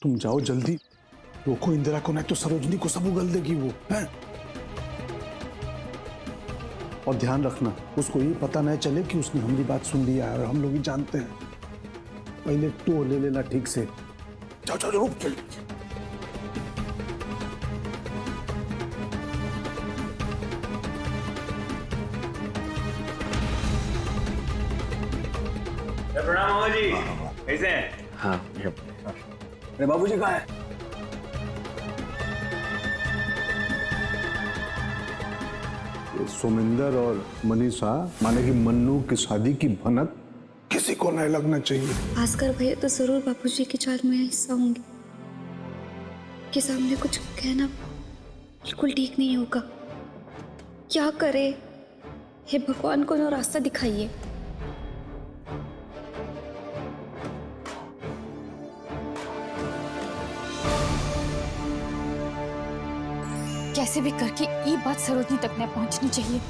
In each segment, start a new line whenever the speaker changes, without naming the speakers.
तुम जाओ जल्दी, रोको इंदिरा को, नहीं तो सरोजनी को सब उगल देगी वो है। और ध्यान रखना उसको ये पता नहीं चले कि उसने हमारी बात सुन लिया है, और हम लोग ही जानते हैं। पहले तो ले लेना ठीक से। जाओ जाओ रुक जल्दी।
प्रणाम मामा जी, कैसे हैं?
हाँ
अरे बाबूजी कहाँ है? सोमेंदर और मनीषा माने कि मन्नू की शादी की भनक किसी को नहीं लगना चाहिए।
भास्कर भैया तो जरूर बापूजी की चाल में हिस्सा होंगे। के सामने कुछ कहना बिल्कुल ठीक नहीं होगा। क्या करे? हे भगवान, को रास्ता दिखाइए। कैसे भी करके ये बात सरोजनी तक न पहुंचनी चाहिए।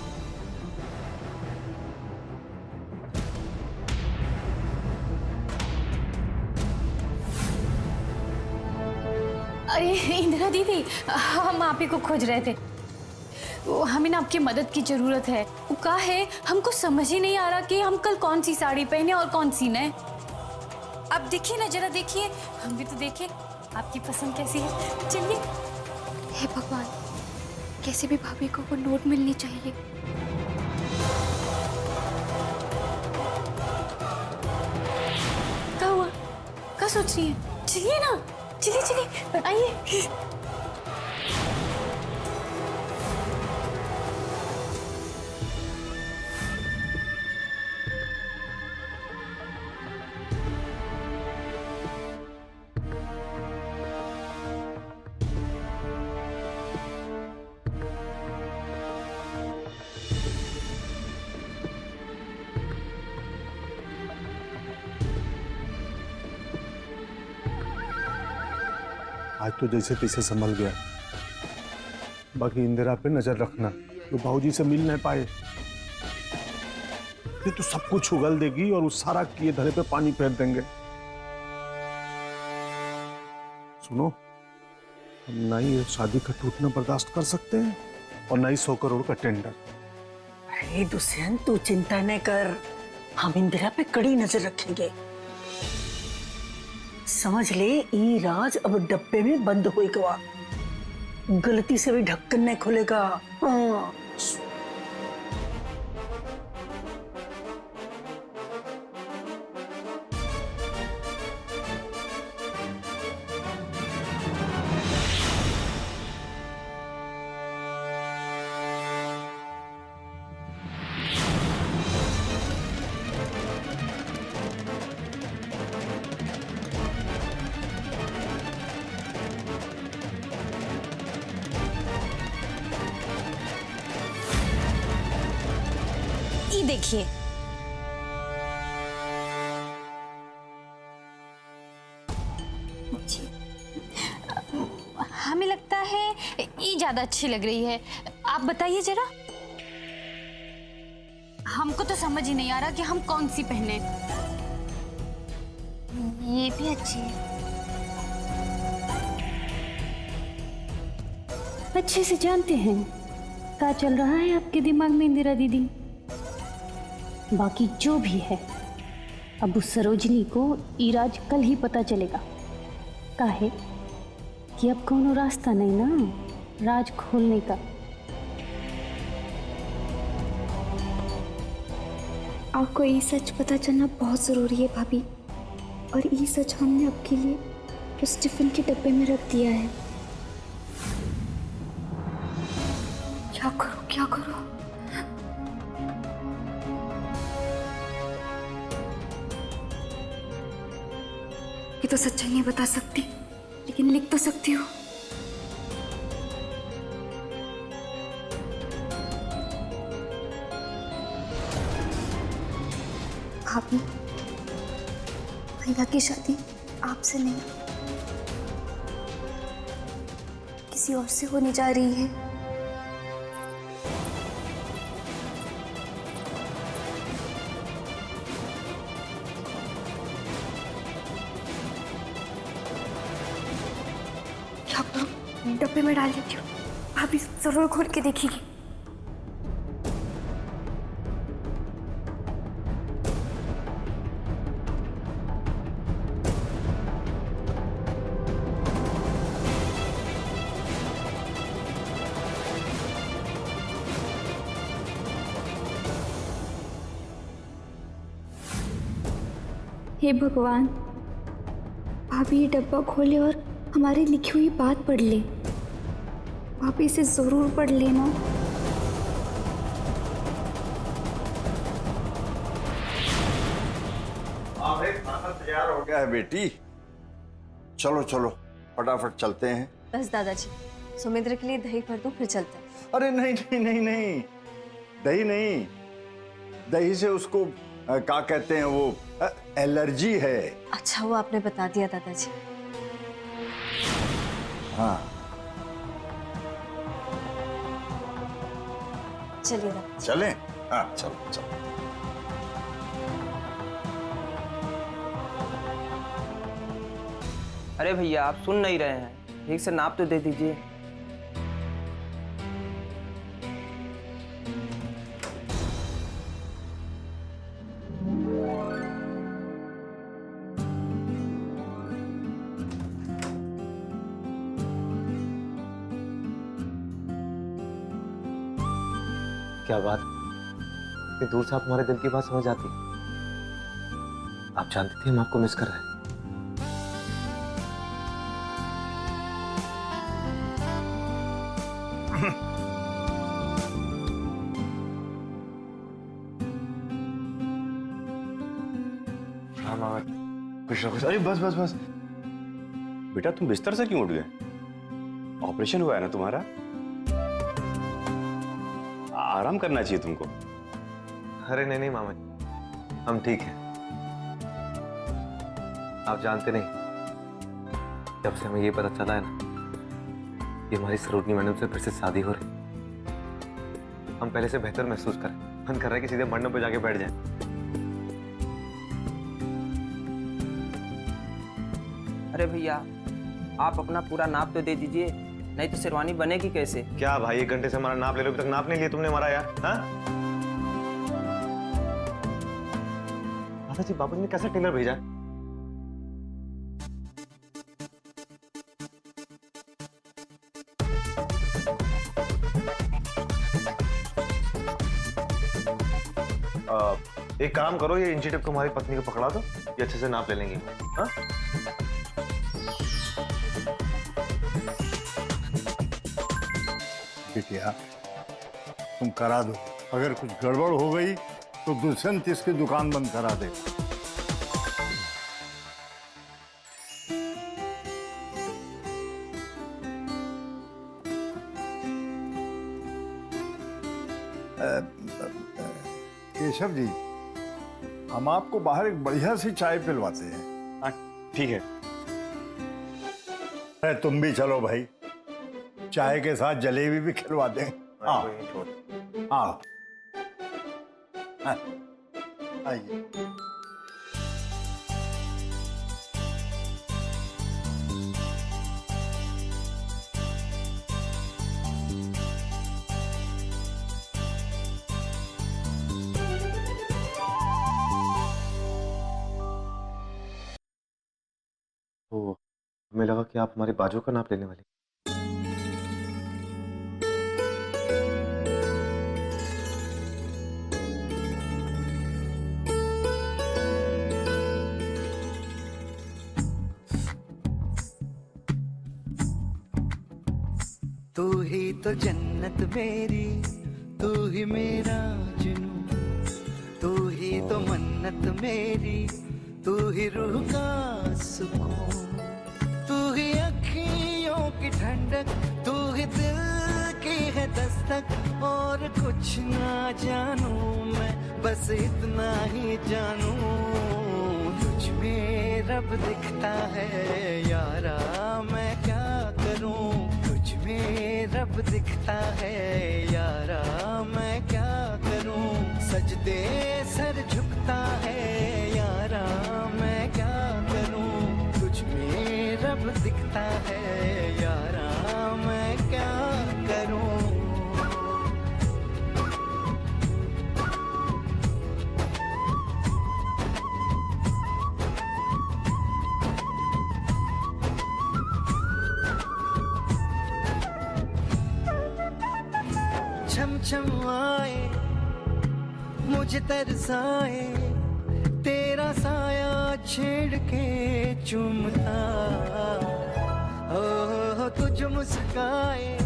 अरे इंदिरा दीदी, हम आप ही को खोज रहे थे। हमें ना आपकी मदद की जरूरत है। वो क्या है, हमको समझ ही नहीं आ रहा कि हम कल कौन सी साड़ी पहने और कौन सी नहीं। आप देखिए ना, जरा देखिए, हम भी तो देखें आपकी पसंद कैसी है। चलिए। हे भगवान, कैसे भी भाभी को वो नोट मिलनी चाहिए। क्या हुआ? क्या सोच रही है? चलिए ना, चलिए चलिए, आइए।
आज तो जैसे तैसे संभल गया, बाकी इंदिरा पे नजर रखना, तो बाबूजी से मिल नहीं पाए। ये तो सब कुछ उगल देगी और उस सारा किए धरे पे पानी फेर देंगे। सुनो, हम ना ही शादी का टूटना बर्दाश्त कर सकते हैं और ना ही 100 करोड़ का टेंडर।
अरे दुष्यंत, तू चिंता न कर, हम इंदिरा पे कड़ी नजर रखेंगे। समझ ले, ई राज अब डब्बे में बंद होएगा, गलती से भी ढक्कन नहीं खुलेगा। हाँ।
ये देखिए, हमें लगता है ये ज्यादा अच्छी लग रही है। आप बताइए जरा। हमको तो समझ ही नहीं आ रहा कि हम कौन सी पहने। ये भी अच्छी है।
अच्छे से जानते हैं क्या चल रहा है आपके दिमाग में इंदिरा दीदी। बाकी जो भी है, अब उस सरोजनी को इराज कल ही पता चलेगा। काहे कि अब कोनो रास्ता नहीं ना राज खोलने का।
आपको ये सच पता चलना बहुत जरूरी है भाभी, और ये सच हमने आपके लिए उस टिफिन के डब्बे में रख दिया है। क्या करूं, क्या करूं? ये तो सच्चाई नहीं बता सकती, लेकिन लिख तो सकती हूँ। भाभी, भैया की शादी आपसे नहीं, किसी और से होने जा रही है। डब्बे में डाल देती हूँ, भाभी जरूर खोल के देखेगी।
हे भगवान, भाभी ये डब्बा खोले और हमारी लिखी हुई बात पढ़ ले। भाभी इसे जरूर पढ़ लेना।
हाँ भाई, खाना तैयार हो गया है बेटी। चलो चलो फटाफट चलते हैं।
बस दादाजी, सुमित्र के लिए दही भर दूं फिर चलते हैं।
अरे नहीं नहीं नहीं नहीं, दही नहीं, दही से उसको क्या कहते हैं वो, एलर्जी है।
अच्छा वो आपने बता दिया दादाजी।
हाँ
चलिए दादाजी।
चलें? हाँ चलो चलो।
अरे भैया आप सुन नहीं रहे हैं, ठीक से नाप तो दे दीजिए।
क्या बात, इतनी दूर से आप हमारे दिल की बात समझ आती। आप जानती थी हम आपको मिस कर रहे हैं। हाँ मामा, खुश रहो।
अरे बस बस बस बेटा, तुम बिस्तर से क्यों उठ गए? ऑपरेशन हुआ है ना तुम्हारा, आराम करना चाहिए तुमको।
अरे नहीं नहीं मामा, हम ठीक हैं। आप जानते नहीं, जब से हमें ये पता चला है ना कि हमारी सरोजनी मैडम से फिर से शादी हो रही, हम पहले से बेहतर महसूस करें। मन कर रहा है कि सीधे मंडप पे जाके बैठ जाएं।
अरे भैया आप अपना पूरा नाप तो दे दीजिए, नहीं तो शेरवानी बनेगी कैसे?
क्या भाई, 1 घंटे से हमारा नाप ले लो, अभी तक नाप नहीं लिया तुमने हमारा यार। हाँ दादाजी, बाबू ने कैसा टेलर भेजा? एक काम करो, ये इंची टेप को हमारी पत्नी को पकड़ा दो, ये अच्छे से नाप ले लेंगे। हाँ
बिटिया तुम करा दो, अगर कुछ गड़बड़ हो गई तो दुष्यंत इसकी दुकान बंद करा दे। केशव जी, हम आपको बाहर एक बढ़िया सी चाय पिलवाते हैं।
हाँ ठीक है।
अरे तुम भी चलो भाई, चाय के साथ जलेबी भी खिलवा दें। हाँ हाँ हाँ, आइए।
तो हमें लगा कि आप हमारे बाजू का नाप लेने वाली।
तू ही तो जन्नत मेरी, तू ही मेरा जुनून, तू ही तो मन्नत मेरी, तू ही रूह का सुकून, तू ही अखियों की ठंडक, तू ही दिल की है दस्तक। और कुछ ना जानू मैं, बस इतना ही जानू, तुझ में रब दिखता है यारा, मैं क्या करूं। में रब दिखता है यारा, मैं क्या करूं। सजदे सर झुकता है यारा, मैं क्या करूं। तुझ में रब दिखता है यारा, मैं छम छम आए, मुझे तरसाए, तेरा साया छेड़ के चूमता। ओ तुझ मुस्काए,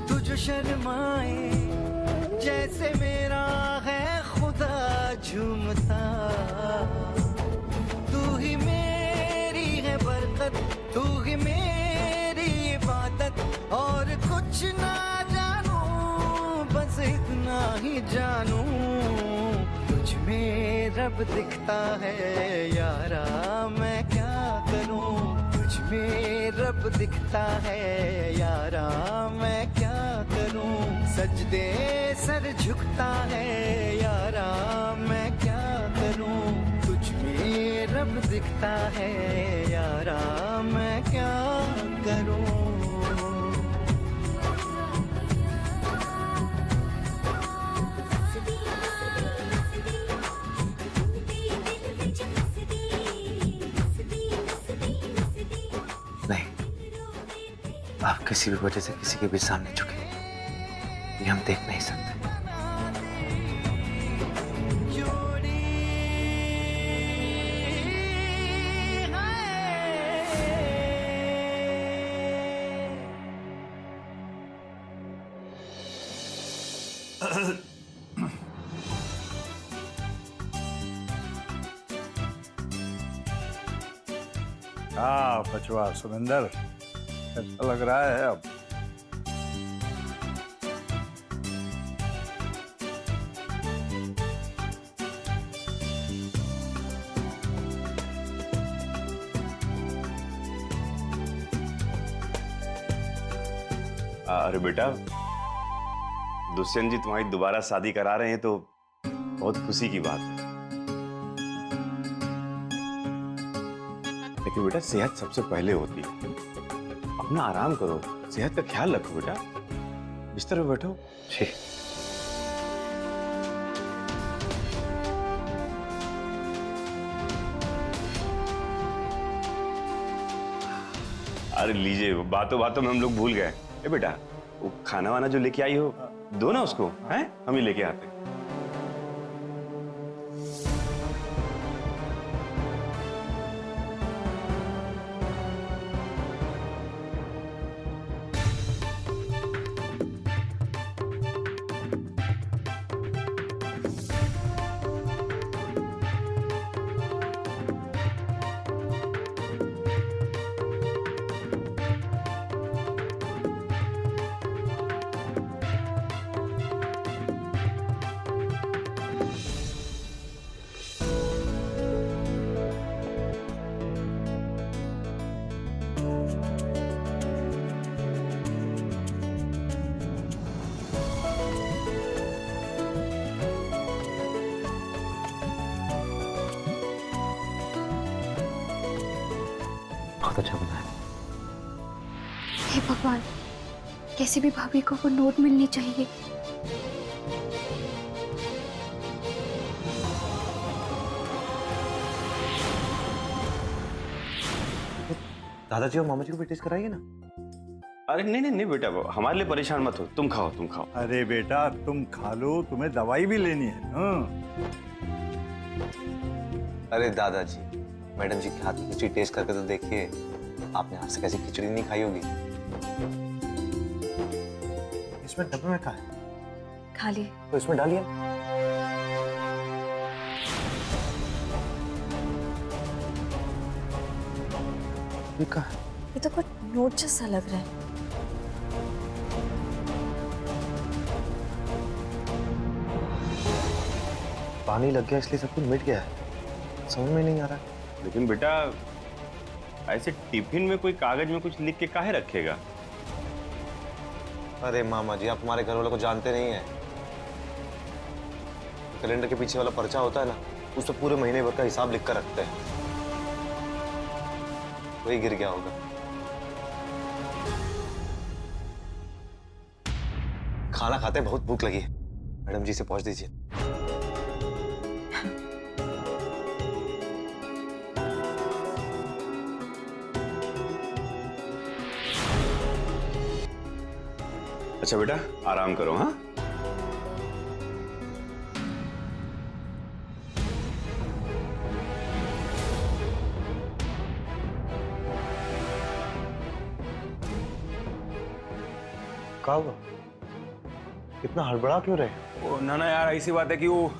तुझ शर्माए, जैसे मेरा है खुदा झूमता। तू ही मेरी है बरकत, तू ही मेरी इबादत, और कुछ ना जानू, बस इतना ही जानू, तुझ में रब दिखता है यारा, मैं क्या करूं। तुझ में रब दिखता है यारा, मैं क्या करूं। सजदे सर झुकता है यारा, मैं क्या करूं। तुझ में रब दिखता है यारा, मैं क्या करूं।
नहीं, आप किसी भी वजह से किसी के भी सामने झुके, ये हम देख नहीं सकते।
हाँ बचवा सुरेंद्र, कैसा लग रहा है अब?
अरे बेटा, दुष्यंत जी तुम्हारी दोबारा शादी करा रहे हैं तो बहुत खुशी की बात है। लेकिन बेटा सेहत सबसे पहले होती है, अपना आराम करो, सेहत का ख्याल रखो बेटा। बिस्तर पे बैठो।
जी।
अरे लीजिए, बातों बातों में हम लोग भूल गए। ए बेटा, वो खाना वाना जो लेके आई हो दो ना उसको, हैं? हम ही लेके आते हैं।
बहुत अच्छा बना है।
हे भगवान, कैसे भी भाभी को वो नोट मिलनी चाहिए।
दादाजी और मामा जी को भी टेस्ट कराइए ना।
अरे नहीं नहीं नहीं बेटा, हमारे लिए परेशान मत हो, तुम खाओ तुम खाओ।
अरे बेटा तुम खा लो, तुम्हें दवाई भी लेनी है ना।
अरे दादाजी, मैडम जी के हाथ की खिचड़ी टेस्ट करके तो देखिए, आपने हाथ से कैसी खिचड़ी नहीं खाई होगी। इसमें डब्बे में क्या है?
खा लिए।
तो इसमें डालिए। ये क्या है?
ये तो कुछ नोट जैसा लग रहा है।
पानी लग गया इसलिए सब कुछ मिट गया है, समझ में नहीं आ रहा है।
लेकिन बेटा ऐसे टिफिन में कोई कागज में कुछ लिख के काहे रखेगा?
अरे मामा जी, आप हमारे घर वालों को जानते नहीं हैं। कैलेंडर के पीछे वाला पर्चा होता है ना, उस पर पूरे महीने भर का हिसाब लिख कर रखते हैं। वही गिर गया होगा। खाना खाते बहुत भूख लगी है, मैडम जी से पहुंच दीजिए।
अच्छा बेटा, आराम करो। हाँ,
क्या हुआ? इतना हड़बड़ा क्यों रहे?
वो ना यार, ऐसी बात है कि वो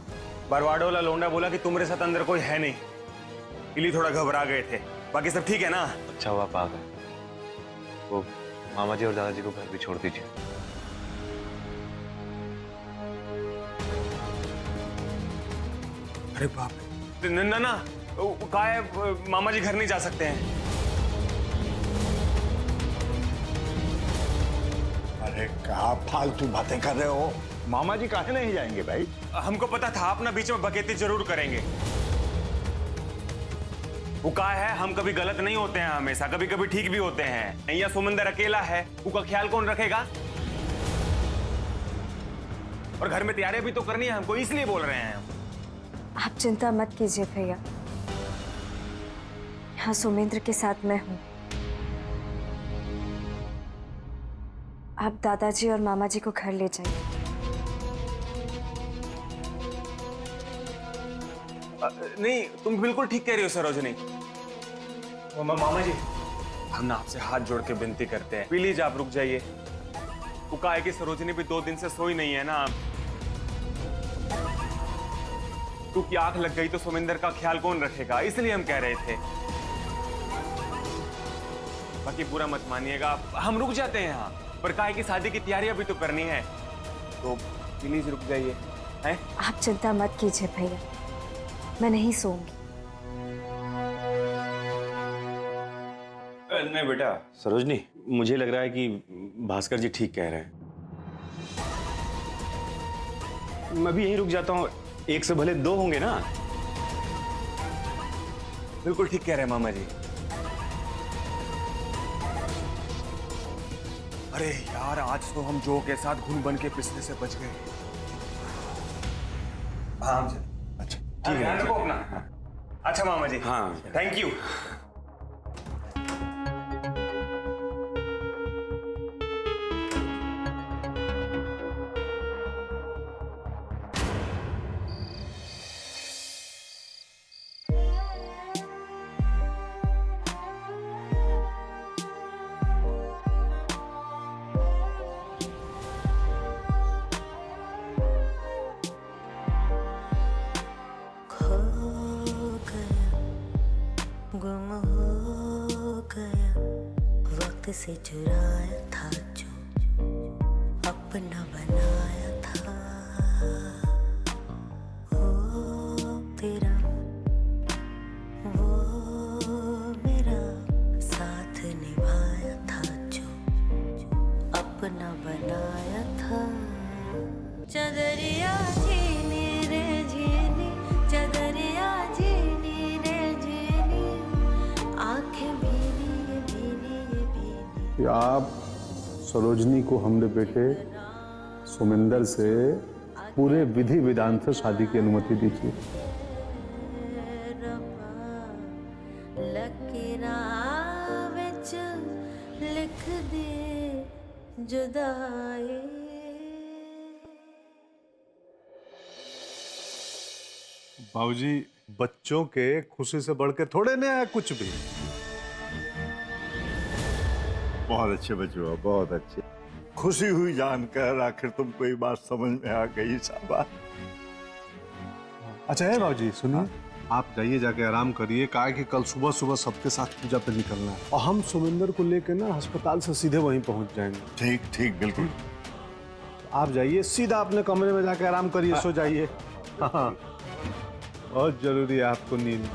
बरवाडो वाला लोंडा बोला कि तुम्हारे साथ अंदर कोई है नहीं, इसलिए थोड़ा घबरा गए थे। बाकी सब ठीक है ना?
अच्छा हुआ आप आ गए। वो मामा जी और दादाजी को घर भी छोड़ दीजिए।
अरे बाप रे, ना कहा है मामा जी घर नहीं जा सकते हैं।
अरे क्या फालतू बातें कर रहे हो? मामा जी काहे नहीं जाएंगे भाई?
हमको पता था अपना बीच में बकेती जरूर करेंगे। वो कहा है हम कभी गलत नहीं होते हैं, हमेशा कभी कभी ठीक भी होते हैं। या सुमंदर अकेला है, उसका ख्याल कौन रखेगा? और घर में तैयारियां भी तो करनी है हमको, इसलिए बोल रहे हैं हम।
आप चिंता मत कीजिए भैया, यहाँ सुमेंद्र के साथ मैं हूँ। आप दादाजी और मामा जी को घर ले जाइए।
नहीं, तुम बिल्कुल ठीक कह रही हो सरोजनी। मामा जी, हम ना आपसे हाथ जोड़ के विनती करते हैं, प्लीज आप रुक जाइए। वो कहा है कि सरोजनी भी 2 दिन से सोई नहीं है ना, क्योंकि आंख लग गई तो सुमिंदर का ख्याल कौन रखेगा, इसलिए हम कह रहे थे। बाकी बुरा मत मानिएगा, हम रुक जाते हैं यहाँ पर। कहा है कि शादी की तैयारियां भी तो करनी है, तो प्लीज रुक जाइए। हैं?
आप चिंता मत कीजिए भैया, मैं नहीं सोऊंगी।
नहीं बेटा सरोजनी, मुझे लग रहा है कि भास्कर जी ठीक कह रहे हैं। मैं भी यहीं रुक जाता हूँ, एक से भले 2 होंगे ना।
बिल्कुल ठीक कह रहे हैं मामा जी। अरे यार, आज तो हम जो के साथ घुन बन के पिसने से बच गए। हाँ चल।
अच्छा
ठीक है, रखो अपना। अच्छा मामा जी,
हाँ
थैंक यू।
गुम हो गया वक्त से चुराया था, जो अपना बनाया था। हो तेरा वो मेरा साथ निभाया था, जो अपना बनाया था। चदरिया जीनी रे जीनी, चदरिया जीनी रे जीनी, आंखें भीनी भीनी भीनी।
आप सरोजनी को हमने बेटे सुमिंदर से पूरे विधि विधान से शादी की अनुमति दीजिए।
लकीरां विच लिख दे जुदाई।
बाबूजी, बच्चों के खुशी से बढ़ के थोड़े नहीं है कुछ भी।
बहुत अच्छे बच्चों, बहुत अच्छे। खुशी हुई जानकर, आखिर तुमको ये बात समझ में आ गई। शाबाश।
अच्छा है बाबूजी, सुनिए, आप जाइए, जाके आराम करिए। कहा कि कल सुबह सुबह सबके साथ पूजा पे निकलना है, और हम सुमिंदर को लेकर ना अस्पताल से सीधे वहीं पहुंच जाएंगे।
ठीक ठीक, बिल्कुल।
आप जाइए, सीधा अपने कमरे में जाके आराम करिए, सो जाइए। हाँ, बहुत जरूरी है आपको नींद।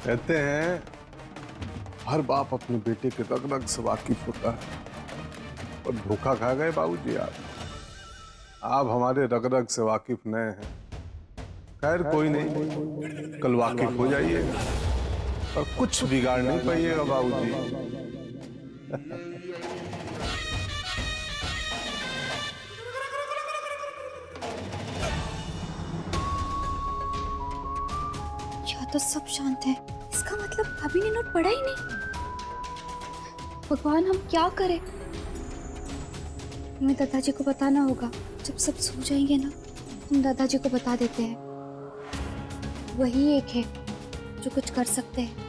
कहते हैं हर बाप अपने बेटे के रग रग से वाकिफ होता है, और धोखा खा गए बाबूजी आप हमारे रग रग से वाकिफ नए हैं। खैर कोई नहीं, कल वाकिफ हो जाइएगा, और कुछ बिगाड़ नहीं पाइएगा बाबूजी।
तो सब शांत है, इसका मतलब भाभी ने नोट पढ़ा ही नहीं। भगवान हम क्या करें? हमें दादाजी को बताना होगा। जब सब सो जाएंगे ना, हम दादाजी को बता देते हैं। वही एक है जो कुछ कर सकते हैं।